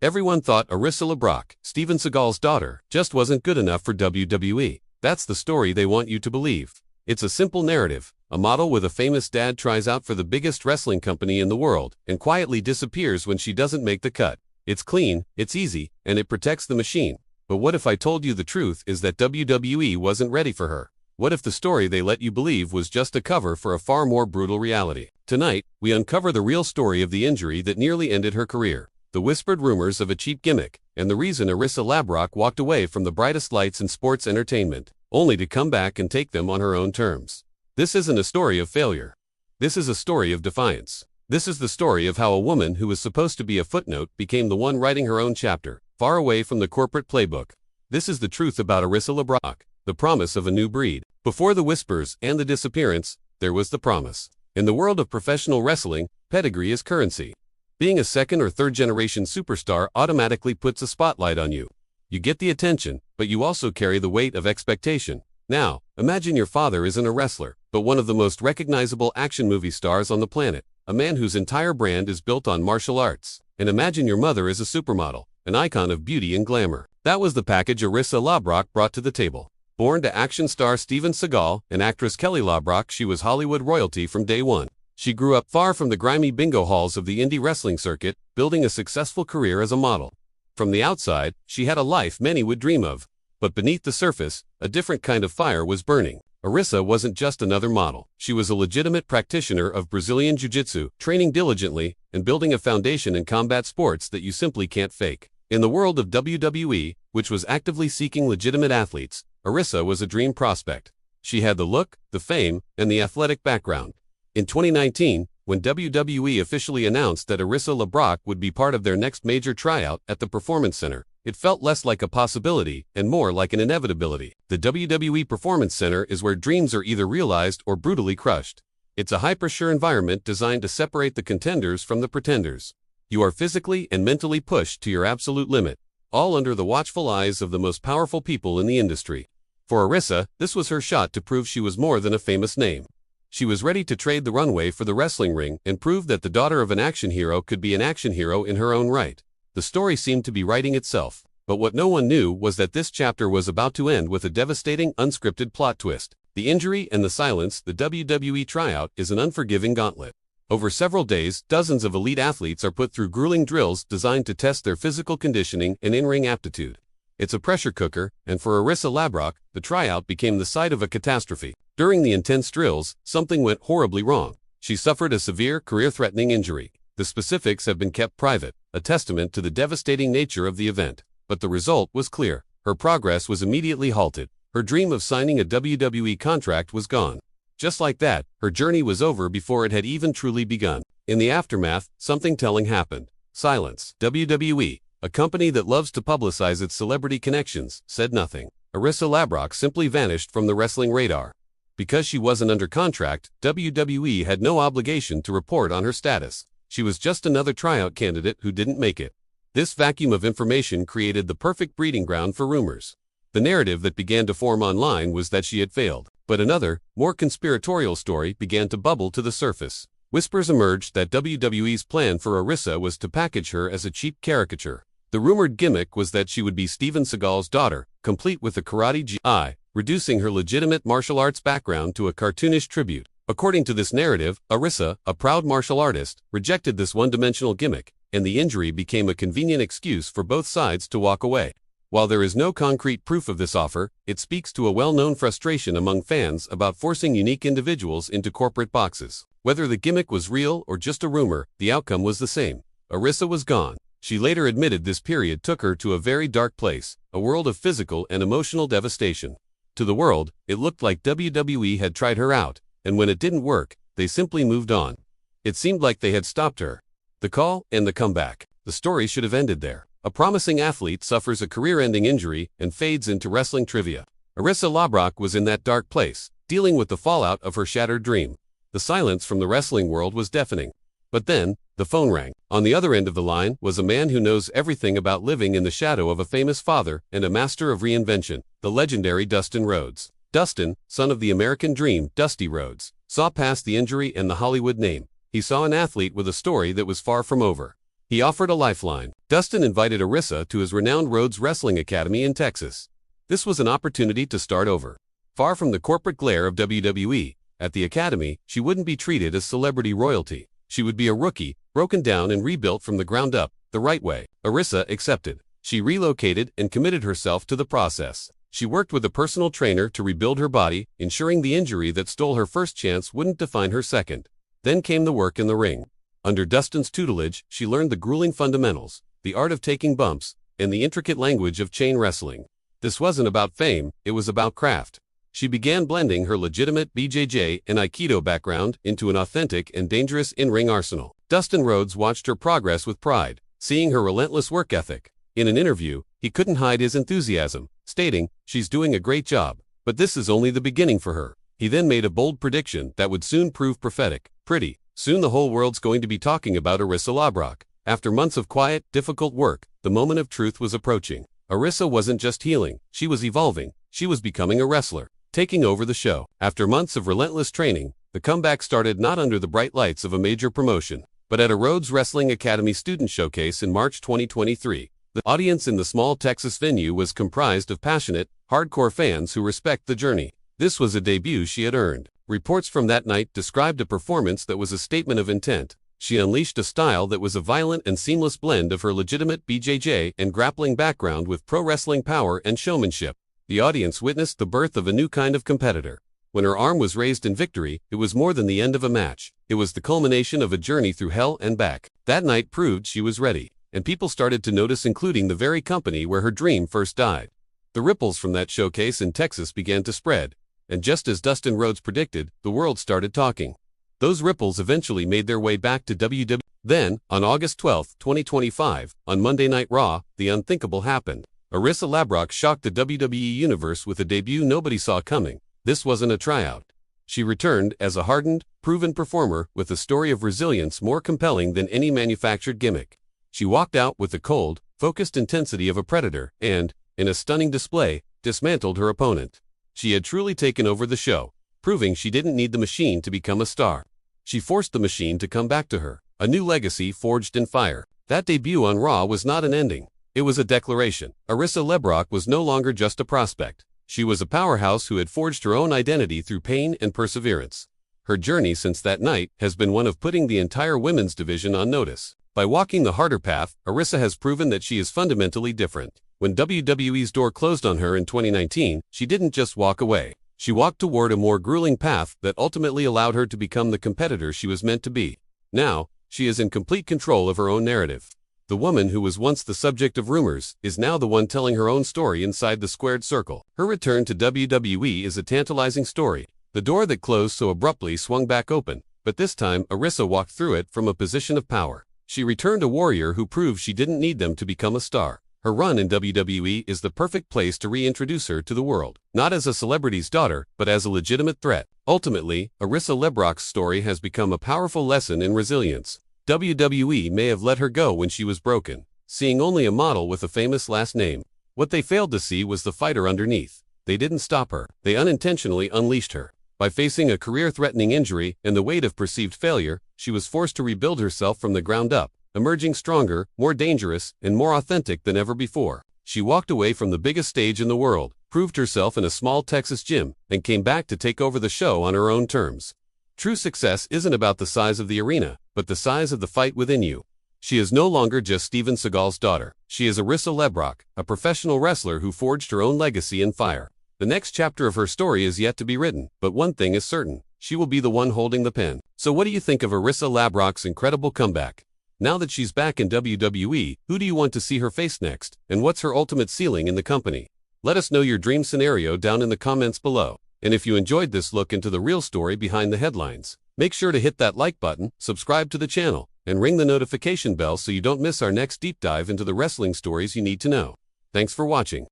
Everyone thought Arissa LeBrock, Steven Seagal's daughter, just wasn't good enough for WWE. That's the story they want you to believe. It's a simple narrative. A model with a famous dad tries out for the biggest wrestling company in the world and quietly disappears when she doesn't make the cut. It's clean, it's easy, and it protects the machine. But what if I told you the truth is that WWE wasn't ready for her? What if the story they let you believe was just a cover for a far more brutal reality? Tonight, we uncover the real story of the injury that nearly ended her career, the whispered rumors of a cheap gimmick, and the reason Arissa LeBrock walked away from the brightest lights in sports entertainment, only to come back and take them on her own terms. This isn't a story of failure. This is a story of defiance. This is the story of how a woman who was supposed to be a footnote became the one writing her own chapter, far away from the corporate playbook. This is the truth about Arissa LeBrock, the promise of a new breed. Before the whispers and the disappearance, there was the promise. In the world of professional wrestling, pedigree is currency. Being a second or third generation superstar automatically puts a spotlight on you. You get the attention, but you also carry the weight of expectation. Now, imagine your father isn't a wrestler, but one of the most recognizable action movie stars on the planet, a man whose entire brand is built on martial arts. And imagine your mother is a supermodel, an icon of beauty and glamour. That was the package Arissa LeBrock brought to the table. Born to action star Steven Seagal and actress Kelly LeBrock, she was Hollywood royalty from day one. She grew up far from the grimy bingo halls of the indie wrestling circuit, building a successful career as a model. From the outside, she had a life many would dream of. But beneath the surface, a different kind of fire was burning. Arissa wasn't just another model. She was a legitimate practitioner of Brazilian Jiu-Jitsu, training diligently and building a foundation in combat sports that you simply can't fake. In the world of WWE, which was actively seeking legitimate athletes, Arissa was a dream prospect. She had the look, the fame, and the athletic background. In 2019, when WWE officially announced that Arissa LeBrock would be part of their next major tryout at the Performance Center, it felt less like a possibility and more like an inevitability. The WWE Performance Center is where dreams are either realized or brutally crushed. It's a hyper-sure environment designed to separate the contenders from the pretenders. You are physically and mentally pushed to your absolute limit, all under the watchful eyes of the most powerful people in the industry. For Arissa, this was her shot to prove she was more than a famous name. She was ready to trade the runway for the wrestling ring and prove that the daughter of an action hero could be an action hero in her own right. The story seemed to be writing itself, but what no one knew was that this chapter was about to end with a devastating, unscripted plot twist. The injury and the silence, the WWE tryout, is an unforgiving gauntlet. Over several days, dozens of elite athletes are put through grueling drills designed to test their physical conditioning and in-ring aptitude. It's a pressure cooker, and for Arissa LeBrock, the tryout became the site of a catastrophe. During the intense drills, something went horribly wrong. She suffered a severe, career-threatening injury. The specifics have been kept private, a testament to the devastating nature of the event. But the result was clear. Her progress was immediately halted. Her dream of signing a WWE contract was gone. Just like that, her journey was over before it had even truly begun. In the aftermath, something telling happened. Silence. WWE, a company that loves to publicize its celebrity connections, said nothing. Arissa LeBrock simply vanished from the wrestling radar. Because she wasn't under contract, WWE had no obligation to report on her status. She was just another tryout candidate who didn't make it. This vacuum of information created the perfect breeding ground for rumors. The narrative that began to form online was that she had failed. But another, more conspiratorial story began to bubble to the surface. Whispers emerged that WWE's plan for Arissa was to package her as a cheap caricature. The rumored gimmick was that she would be Steven Seagal's daughter, complete with a karate gi, reducing her legitimate martial arts background to a cartoonish tribute. According to this narrative, Arissa, a proud martial artist, rejected this one-dimensional gimmick, and the injury became a convenient excuse for both sides to walk away. While there is no concrete proof of this offer, it speaks to a well-known frustration among fans about forcing unique individuals into corporate boxes. Whether the gimmick was real or just a rumor, the outcome was the same. Arissa was gone. She later admitted this period took her to a very dark place, a world of physical and emotional devastation. To the world, it looked like WWE had tried her out, and when it didn't work, they simply moved on. It seemed like they had stopped her. The call and the comeback. The story should have ended there. A promising athlete suffers a career-ending injury and fades into wrestling trivia. Arissa LeBrock was in that dark place, dealing with the fallout of her shattered dream. The silence from the wrestling world was deafening. But then, the phone rang. On the other end of the line was a man who knows everything about living in the shadow of a famous father and a master of reinvention, the legendary Dustin Rhodes. Dustin, son of the American Dream, Dusty Rhodes, saw past the injury and the Hollywood name. He saw an athlete with a story that was far from over. He offered a lifeline. Dustin invited Arissa to his renowned Rhodes Wrestling Academy in Texas. This was an opportunity to start over. Far from the corporate glare of WWE, at the academy, she wouldn't be treated as celebrity royalty. She would be a rookie, broken down and rebuilt from the ground up, the right way. Arissa accepted. She relocated and committed herself to the process. She worked with a personal trainer to rebuild her body, ensuring the injury that stole her first chance wouldn't define her second. Then came the work in the ring. Under Dustin's tutelage, she learned the grueling fundamentals, the art of taking bumps, and the intricate language of chain wrestling. This wasn't about fame, it was about craft. She began blending her legitimate BJJ and Aikido background into an authentic and dangerous in-ring arsenal. Dustin Rhodes watched her progress with pride, seeing her relentless work ethic. In an interview, he couldn't hide his enthusiasm, stating, "She's doing a great job, but this is only the beginning for her." He then made a bold prediction that would soon prove prophetic. Pretty soon the whole world's going to be talking about Arissa LeBrock. After months of quiet, difficult work, the moment of truth was approaching. Arissa wasn't just healing, she was evolving. She was becoming a wrestler, taking over the show. After months of relentless training, the comeback started not under the bright lights of a major promotion, but at a Rhodes Wrestling Academy student showcase in March 2023. The audience in the small Texas venue was comprised of passionate, hardcore fans who respect the journey. This was a debut she had earned. Reports from that night described a performance that was a statement of intent. She unleashed a style that was a violent and seamless blend of her legitimate BJJ and grappling background with pro wrestling power and showmanship. The audience witnessed the birth of a new kind of competitor. When her arm was raised in victory, it was more than the end of a match. It was the culmination of a journey through hell and back. That night proved she was ready, and people started to notice, including the very company where her dream first died. The ripples from that showcase in Texas began to spread, and just as Dustin Rhodes predicted, the world started talking. Those ripples eventually made their way back to WWE. Then, on August 12, 2025, on Monday Night Raw, the unthinkable happened. Arissa LeBrock shocked the WWE universe with a debut nobody saw coming. This wasn't a tryout. She returned as a hardened, proven performer with a story of resilience more compelling than any manufactured gimmick. She walked out with the cold, focused intensity of a predator and, in a stunning display, dismantled her opponent. She had truly taken over the show, proving she didn't need the machine to become a star. She forced the machine to come back to her, a new legacy forged in fire. That debut on Raw was not an ending. It was a declaration. Arissa LeBrock was no longer just a prospect. She was a powerhouse who had forged her own identity through pain and perseverance. Her journey since that night has been one of putting the entire women's division on notice. By walking the harder path, Arissa has proven that she is fundamentally different. When WWE's door closed on her in 2019, she didn't just walk away. She walked toward a more grueling path that ultimately allowed her to become the competitor she was meant to be. Now, she is in complete control of her own narrative. The woman who was once the subject of rumors is now the one telling her own story inside the squared circle. Her return to WWE is a tantalizing story. The door that closed so abruptly swung back open, but this time Arissa walked through it from a position of power. She returned a warrior who proved she didn't need them to become a star. Her run in WWE is the perfect place to reintroduce her to the world, not as a celebrity's daughter, but as a legitimate threat. Ultimately, Arissa LeBrock's story has become a powerful lesson in resilience. WWE may have let her go when she was broken, seeing only a model with a famous last name. What they failed to see was the fighter underneath. They didn't stop her. They unintentionally unleashed her. By facing a career-threatening injury and the weight of perceived failure, she was forced to rebuild herself from the ground up, emerging stronger, more dangerous, and more authentic than ever before. She walked away from the biggest stage in the world, proved herself in a small Texas gym, and came back to take over the show on her own terms. True success isn't about the size of the arena, but the size of the fight within you. She is no longer just Steven Seagal's daughter. She is Arissa LeBrock, a professional wrestler who forged her own legacy in fire. The next chapter of her story is yet to be written, but one thing is certain. She will be the one holding the pen. So what do you think of Arissa LeBrock's incredible comeback? Now that she's back in WWE, who do you want to see her face next? And what's her ultimate ceiling in the company? Let us know your dream scenario down in the comments below. And if you enjoyed this look into the real story behind the headlines, make sure to hit that like button, subscribe to the channel, and ring the notification bell so you don't miss our next deep dive into the wrestling stories you need to know. Thanks for watching.